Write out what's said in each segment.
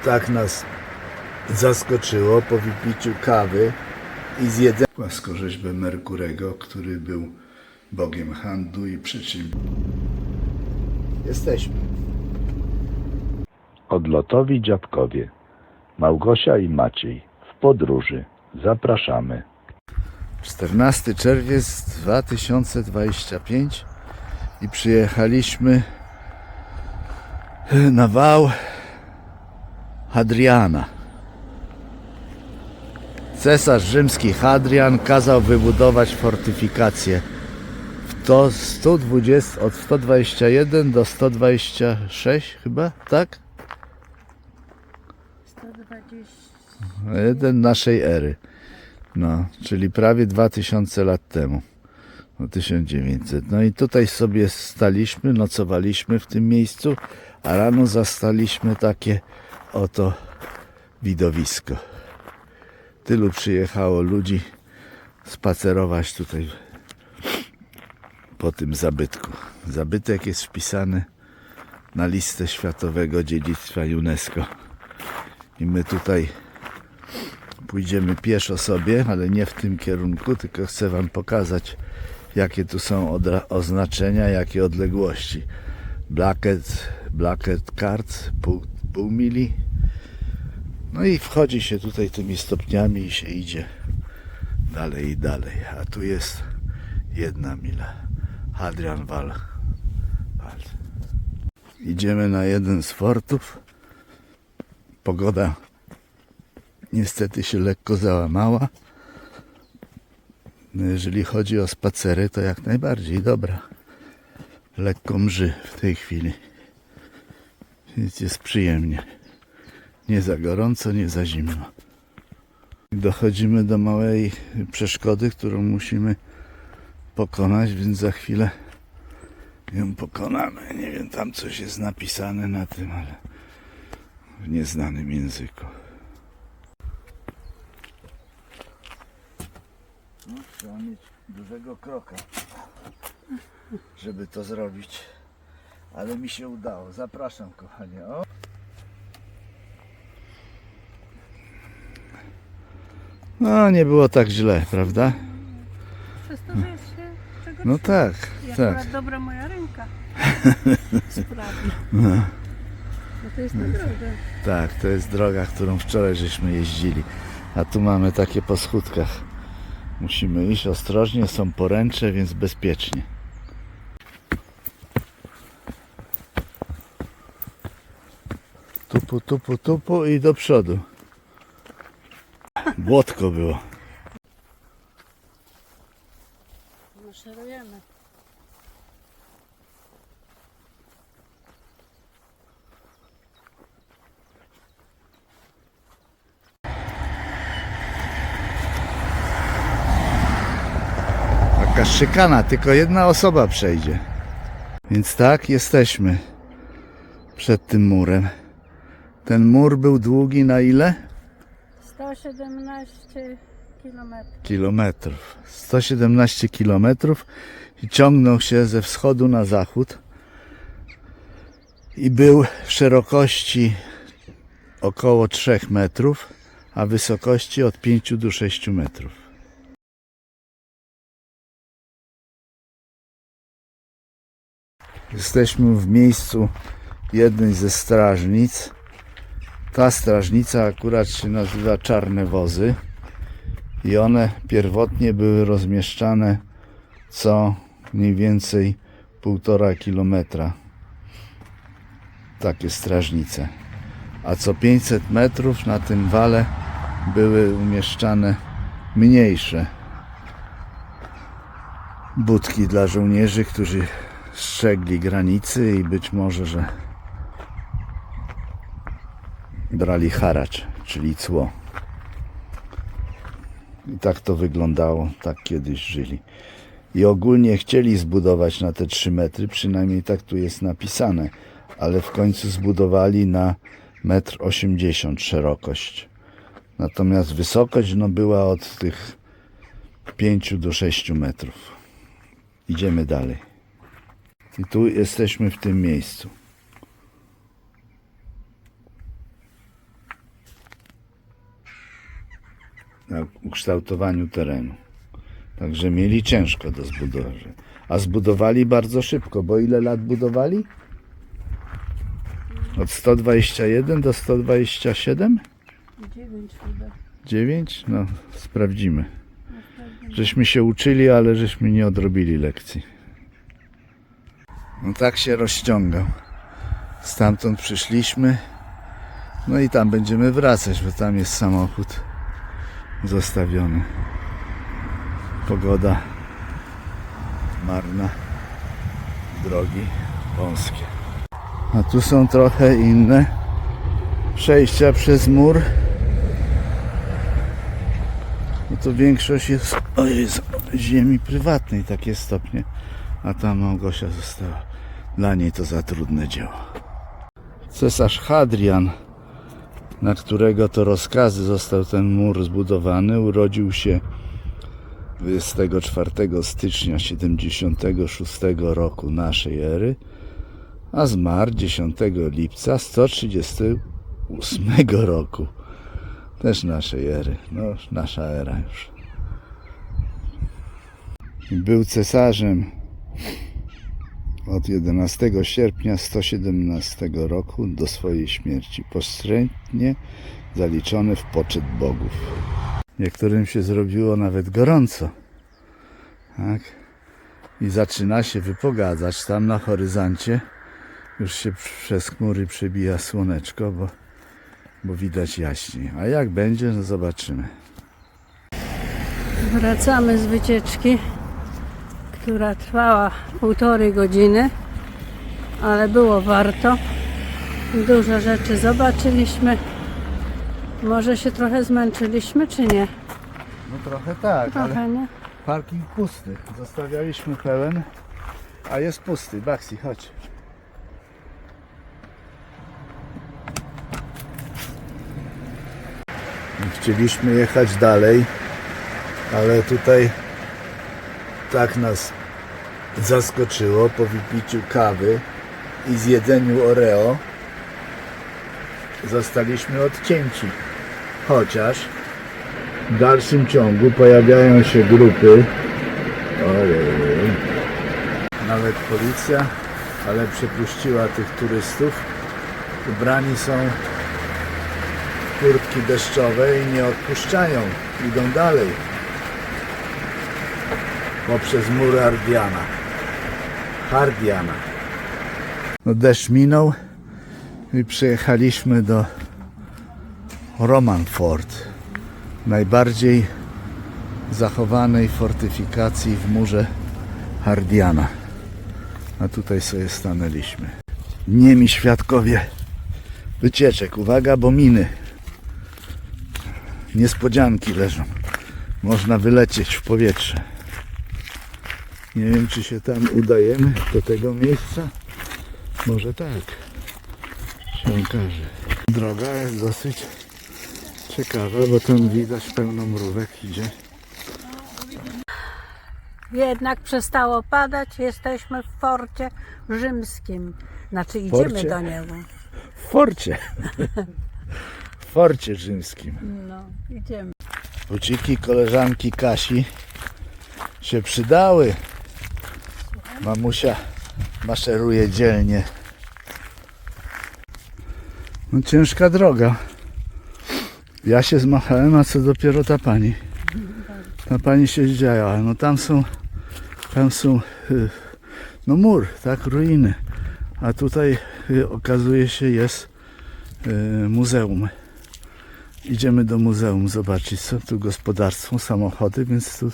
tak nas zaskoczyło po wypiciu kawy i zjedzeniu płaskorzeźbę Merkurego, który był bogiem handlu i przedsiębiorstw. Jesteśmy. Odlotowi dziadkowie, Małgosia i Maciej w podróży. Zapraszamy. 14 czerwiec 2025 i przyjechaliśmy na wał Hadriana. Cesarz rzymski Hadrian kazał wybudować fortyfikację od 121 do 126 chyba, tak? 121 naszej ery. No, czyli prawie 2000 lat temu. No, 1900. No i tutaj sobie staliśmy, nocowaliśmy w tym miejscu, a rano zastaliśmy takie oto widowisko. Tylu przyjechało ludzi spacerować tutaj po tym zabytku. Zabytek jest wpisany na listę Światowego Dziedzictwa UNESCO. I my tutaj pójdziemy pieszo sobie, ale nie w tym kierunku, tylko chcę wam pokazać, jakie tu są oznaczenia, jakie odległości. Blackett Cards, pół mili. No i wchodzi się tutaj tymi stopniami i się idzie dalej i dalej. A tu jest 1 mila. Hadrian Wall. Idziemy na jeden z fortów. Pogoda niestety się lekko załamała. No jeżeli chodzi o spacery, to jak najbardziej dobra. Lekko mrzy w tej chwili. Więc jest przyjemnie. Nie za gorąco, nie za zimno. Dochodzimy do małej przeszkody, którą musimy pokonać, więc za chwilę ją pokonamy. Nie wiem, tam coś jest napisane na tym, ale w nieznanym języku. No, trzeba mieć dużego kroka, żeby to zrobić. Ale mi się udało. Zapraszam, kochanie. O. No, nie było tak źle, prawda? Przez to, że jest się czegoś. No tak, I tak. akurat dobra moja ręka sprawi. No, No to jest ta droga. tak, to jest droga, którą wczoraj żeśmy jeździli. A tu mamy takie po schódkach. Musimy iść ostrożnie, są poręcze, więc bezpiecznie. Tupu, tupu, tupu i do przodu. Błotko było. Maszerujemy. Taka szykana, tylko jedna osoba przejdzie. Więc tak, jesteśmy przed tym murem. Ten mur był długi na ile? 117 kilometrów. Kilometrów. 117 kilometrów i ciągnął się ze wschodu na zachód i był w szerokości około 3 metrów, a wysokości od 5 do 6 metrów. Jesteśmy w miejscu jednej ze strażnic. Ta strażnica akurat się nazywa Czarne Wozy i one pierwotnie były rozmieszczane co mniej więcej 1,5 kilometra. Takie strażnice. A co 500 metrów na tym wale były umieszczane mniejsze budki dla żołnierzy, którzy strzegli granicy i być może, że brali haracz, czyli cło. I tak to wyglądało, tak kiedyś żyli. I ogólnie chcieli zbudować na te 3 metry, przynajmniej tak tu jest napisane, ale w końcu zbudowali na 1,80 m szerokość. Natomiast wysokość była od tych 5 do 6 metrów. Idziemy dalej. I tu jesteśmy w tym miejscu. ukształtowaniu terenu. Także mieli ciężko do zbudowy. A zbudowali bardzo szybko, bo ile lat budowali? Od 121 do 127? 9 chyba. 9? No, sprawdzimy. Żeśmy się uczyli, ale żeśmy nie odrobili lekcji. No tak się rozciągał. Stamtąd przyszliśmy. No i tam będziemy wracać, bo tam jest samochód zostawiony. Pogoda marna. Drogi wąskie. A tu są trochę inne przejścia przez mur. No to większość jest ziemi prywatnej, takie stopnie. A tam Małgosia została. Dla niej to za trudne dzieło. Cesarz Hadrian, na którego to rozkazy został ten mur zbudowany, urodził się 24 stycznia 76 roku naszej ery, a zmarł 10 lipca 138 roku też naszej ery. No, nasza era już. Był cesarzem od 11 sierpnia 117 roku do swojej śmierci, postrzętnie zaliczony w poczet bogów. Niektórym się zrobiło nawet gorąco. Tak? I zaczyna się wypogadzać. Tam na horyzoncie już się przez chmury przebija słoneczko, bo widać jaśniej. A jak będzie, no zobaczymy. Wracamy z wycieczki, która trwała 1,5 godziny, ale było warto. Dużo rzeczy zobaczyliśmy. Może się trochę zmęczyliśmy, czy nie? No trochę tak, ale Trochę, nie? parking pusty. Zostawialiśmy pełen, a jest pusty. Baxi, chodź. Chcieliśmy jechać dalej, ale tutaj tak nas zaskoczyło po wypiciu kawy i zjedzeniu Oreo. Zostaliśmy odcięci. Chociaż w dalszym ciągu pojawiają się grupy. Ojej. Nawet policja, ale przepuściła tych turystów. Ubrani są w kurtki deszczowe i nie odpuszczają. Idą dalej. Poprzez mury Hardiana. No deszcz minął i przyjechaliśmy do Romanford, najbardziej zachowanej fortyfikacji w murze Hardiana. A tutaj sobie stanęliśmy. Niemi świadkowie wycieczek. Uwaga, bo miny. Niespodzianki leżą. Można wylecieć w powietrze. Nie wiem, czy się tam udajemy do tego miejsca. Może tak. Się okaże. Droga jest dosyć ciekawa, bo tam widać pełno mrówek idzie. Jednak przestało padać, jesteśmy w forcie rzymskim. Znaczy idziemy Forcie? do niego. W forcie. W forcie rzymskim. No, idziemy. Buciki koleżanki Kasi się przydały. Mamusia maszeruje dzielnie. No ciężka droga. Ja się zmachałem, a co dopiero ta pani. Ta pani się zdziała. No tam są no mur, tak, ruiny. A tutaj okazuje się jest muzeum. Idziemy do muzeum zobaczyć, co tu gospodarstwo, samochody, więc tu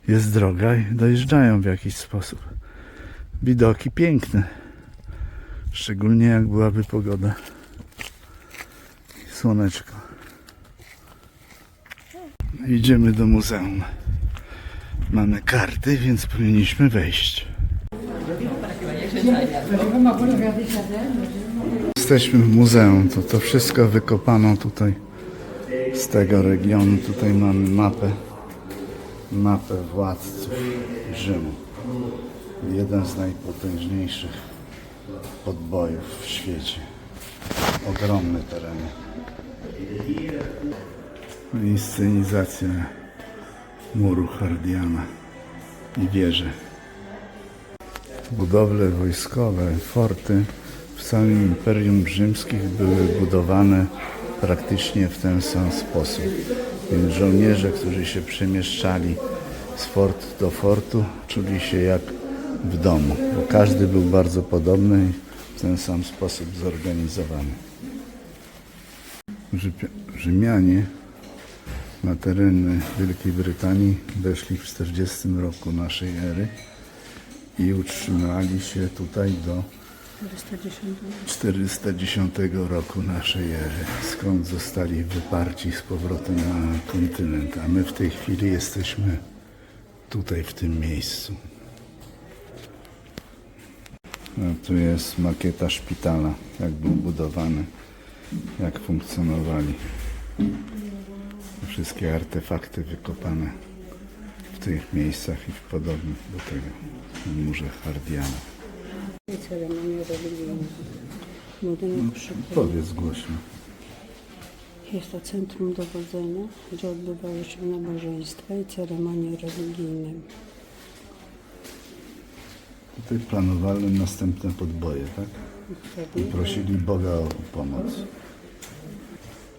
jest droga i dojeżdżają w jakiś sposób. Widoki piękne. Szczególnie jak byłaby pogoda. Słoneczko. Idziemy do muzeum. Mamy karty, więc powinniśmy wejść. Jesteśmy w muzeum. To wszystko wykopano tutaj z tego regionu. Tutaj mamy mapę władców Rzymu. Jeden z najpotężniejszych podbojów w świecie. Ogromne tereny. Inscenizacja muru Hardiana i wieże. Budowle wojskowe, forty w całym Imperium Rzymskim były budowane praktycznie w ten sam sposób. Więc żołnierze, którzy się przemieszczali z fortu do fortu, czuli się jak w domu, bo każdy był bardzo podobny i w ten sam sposób zorganizowany. Rzymianie na tereny Wielkiej Brytanii weszli w 40 roku naszej ery i utrzymali się tutaj do 410 roku naszej ery, skąd zostali wyparci z powrotem na kontynent, a my w tej chwili jesteśmy tutaj, w tym miejscu. A tu jest makieta szpitala, jak był budowany, jak funkcjonowali. Wszystkie artefakty wykopane w tych miejscach i podobnych do tego w murze Hardiana. Ceremonie religijne. Budynek przy Powiedz głośno. Jest to centrum dowodzenia, gdzie odbywały się nabożeństwa i ceremonie religijne. Tutaj planowali następne podboje, tak? I prosili Boga o pomoc.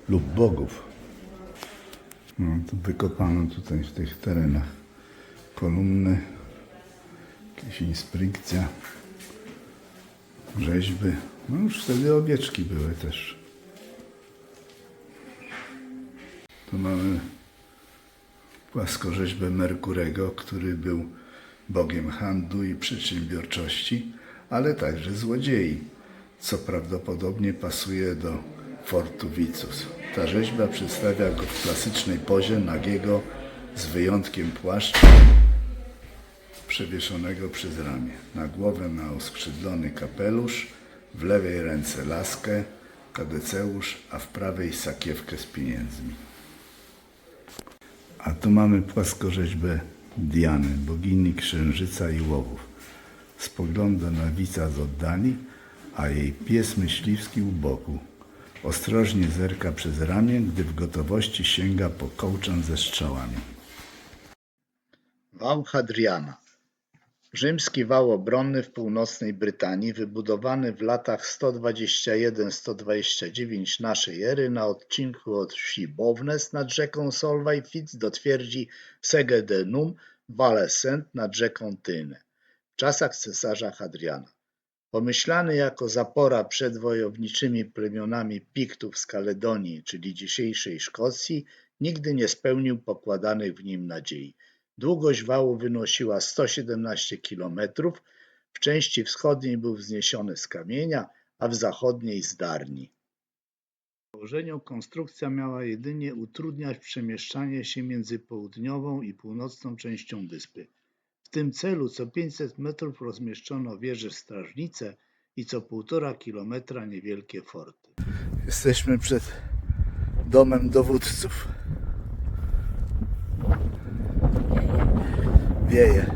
Lub bogów. No, to wykopano tutaj w tych terenach kolumny, jakieś inspirykcja, rzeźby. No już wtedy owieczki były też. Tu mamy płaskorzeźbę Merkurego, który był bogiem handlu i przedsiębiorczości, ale także złodziei, co prawdopodobnie pasuje do fortu Vicus. Ta rzeźba przedstawia go w klasycznej pozie nagiego, z wyjątkiem płaszcza przewieszonego przez ramię. Na głowę ma oskrzydlony kapelusz, w lewej ręce laskę, kadeceusz, a w prawej sakiewkę z pieniędzmi. A tu mamy płaskorzeźbę Diany, bogini księżyca i łowów. Spogląda na widza z oddali, a jej pies myśliwski u boku. Ostrożnie zerka przez ramię, gdy w gotowości sięga po kołczan ze strzałami. Wał Hadriana. Rzymski wał obronny w północnej Brytanii, wybudowany w latach 121-129 naszej ery na odcinku od wsi Bowness nad rzeką Solway Fitz do twierdzi Segedunum w Valescent nad rzeką Tyne w czasach cesarza Hadriana. Pomyślany jako zapora przed wojowniczymi plemionami Piktów z Kaledonii, czyli dzisiejszej Szkocji, nigdy nie spełnił pokładanych w nim nadziei. Długość wału wynosiła 117 km, w części wschodniej był wzniesiony z kamienia, a w zachodniej z darni. W założeniu konstrukcja miała jedynie utrudniać przemieszczanie się między południową i północną częścią wyspy. W tym celu co 500 metrów rozmieszczono wieże strażnice i co 1,5 kilometra niewielkie forty. Jesteśmy przed domem dowódców. Wieje.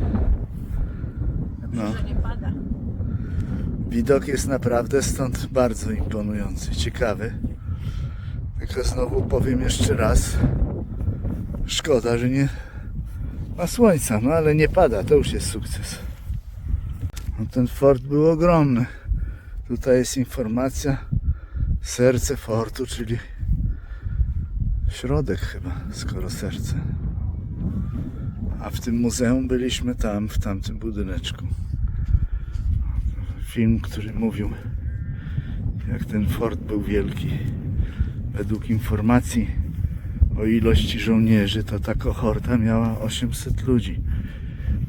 No. Nie pada. Widok jest naprawdę stąd bardzo imponujący, ciekawy. Tylko znowu powiem jeszcze raz, szkoda, że nie ma słońca, no ale nie pada, to już jest sukces. No, ten fort był ogromny. Tutaj jest informacja, serce fortu, czyli środek chyba, skoro serce. A w tym muzeum byliśmy tam, w tamtym budyneczku. Film, który mówił, jak ten fort był wielki. Według informacji o ilości żołnierzy, to ta kohorta miała 800 ludzi.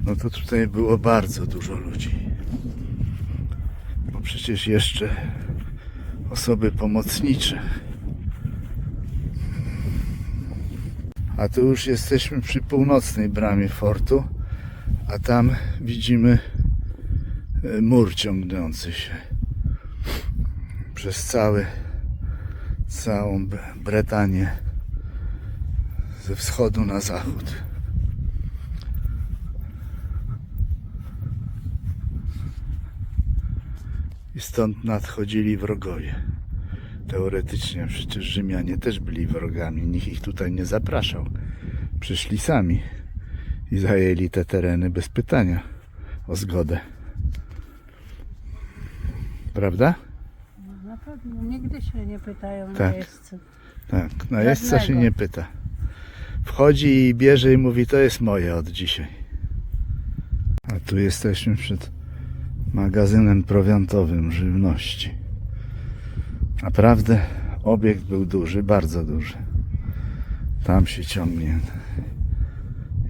No to tutaj było bardzo dużo ludzi. Bo przecież jeszcze osoby pomocnicze. A tu już jesteśmy przy północnej bramie fortu, a tam widzimy mur ciągnący się przez całą Bretanię ze wschodu na zachód. I stąd nadchodzili wrogowie. Teoretycznie przecież Rzymianie też byli wrogami, nikt ich tutaj nie zapraszał. Przyszli sami i zajęli te tereny bez pytania o zgodę. Prawda? Na pewno nigdy się nie pytają Tak. na jeźdźcy. Tak, najeźdźca się Żadnego. nie pyta. Wchodzi i bierze i mówi, to jest moje od dzisiaj. A tu jesteśmy przed magazynem prowiantowym żywności. Naprawdę obiekt był duży, bardzo duży. Tam się ciągnie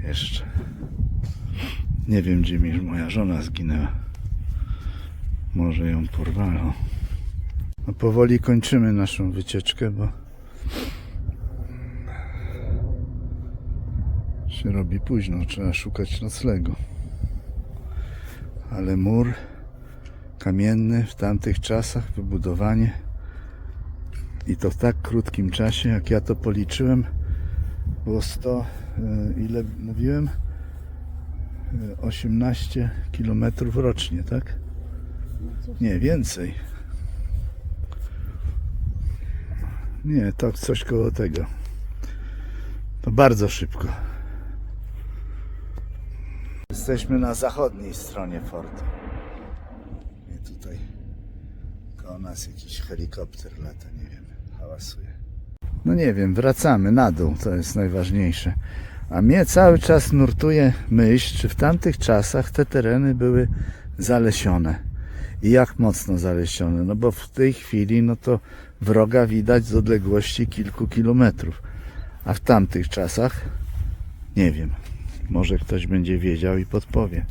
jeszcze. Nie wiem, gdzie mi moja żona zginęła. Może ją porwano. No powoli kończymy naszą wycieczkę, bo się robi późno, trzeba szukać noclegu. Ale mur kamienny w tamtych czasach, wybudowanie i to w tak krótkim czasie, jak ja to policzyłem, było 100, ile mówiłem? 18 km rocznie, tak? Nie, więcej. Nie, to coś koło tego. To bardzo szybko. Jesteśmy na zachodniej stronie fortu. I tutaj koło nas jakiś helikopter lata, nie wiem, hałasuje. No nie wiem, wracamy na dół, to jest najważniejsze. A mnie cały czas nurtuje myśl, czy w tamtych czasach te tereny były zalesione. I jak mocno zalesione? No bo w tej chwili, no to wroga widać z odległości kilku kilometrów. A w tamtych czasach nie wiem. Może ktoś będzie wiedział i podpowie.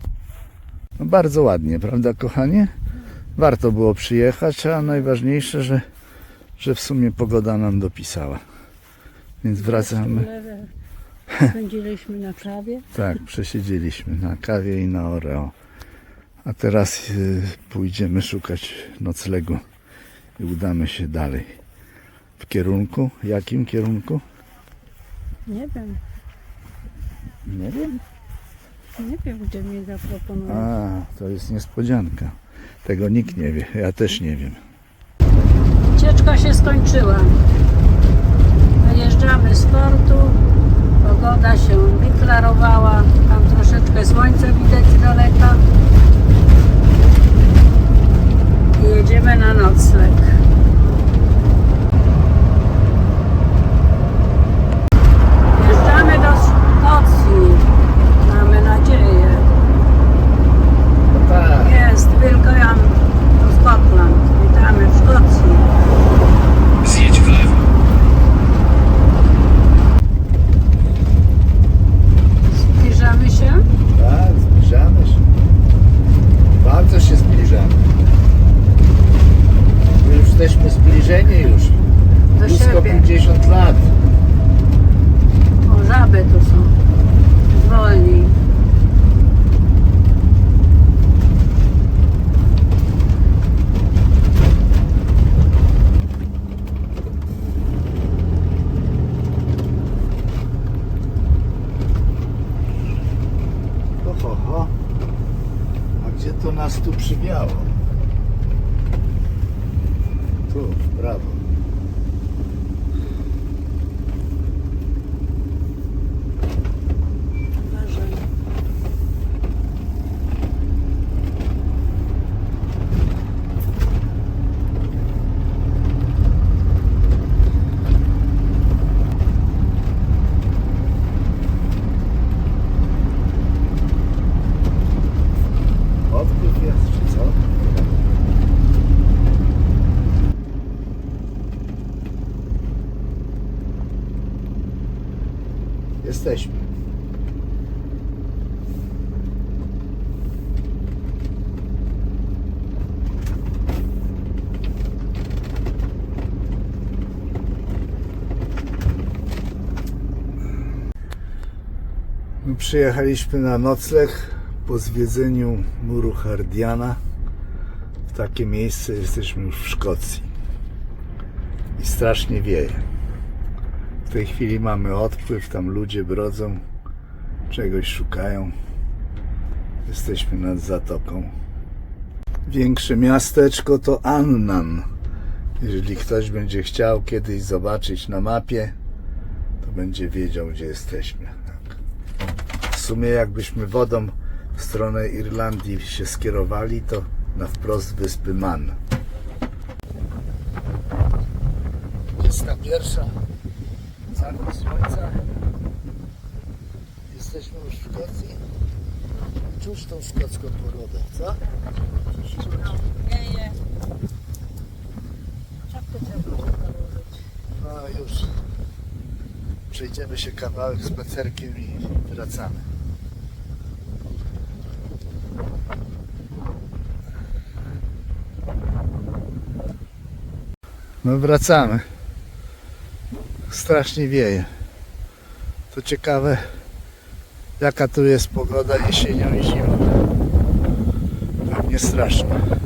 No bardzo ładnie, prawda, kochanie? Warto było przyjechać, a najważniejsze, że w sumie pogoda nam dopisała. Więc wracamy. Spędziliśmy na kawie. Tak, przesiedzieliśmy na kawie i na Oreo. A teraz pójdziemy szukać noclegu i udamy się dalej. W kierunku? Jakim kierunku? Nie wiem, Nie wiem. gdzie mi zaproponował. A, to jest niespodzianka. Tego nikt nie wie, ja też nie wiem. Ucieczka się skończyła. Wyjeżdżamy z portu. Pogoda się wyklarowała. Tam troszeczkę słońca widać z daleka. I jedziemy na nocleg. Wjeżdżamy do Szkocji. Mamy nadzieję. Tak. Jest Wielkojan to Scotland. Witamy w Szkocji. Zjedź w lewo. Zbliżamy się. Tak, zbliżamy się. Bardzo się zbliżamy. My już jesteśmy zbliżeni już. Do Blisko siebie. 50 lat. O, żaby tu są. Zwolnij. Ho, ho, ho. A gdzie to nas tu przybiało? Tu, w prawo. Uważaj. Odpływ jest, czy co? Jesteśmy. My przyjechaliśmy na nocleg po zwiedzeniu muru Hardiana. W takie miejsce jesteśmy już w Szkocji. I strasznie wieje. W tej chwili mamy odpływ, tam ludzie brodzą, czegoś szukają. Jesteśmy nad zatoką. Większe miasteczko to Annan. Jeżeli ktoś będzie chciał kiedyś zobaczyć na mapie, to będzie wiedział, gdzie jesteśmy. Tak. sumie jakbyśmy wodą w stronę Irlandii się skierowali, to na wprost wyspy Man. 21. Zachód słońca. Jesteśmy już w Szkocji. Czuć tą szkocką pogodę, co? No już. Przejdziemy się kawałek spacerkiem i wracamy. No wracamy. Strasznie wieje. To ciekawe, jaka tu jest pogoda jesienią i zimą. Pewnie straszna.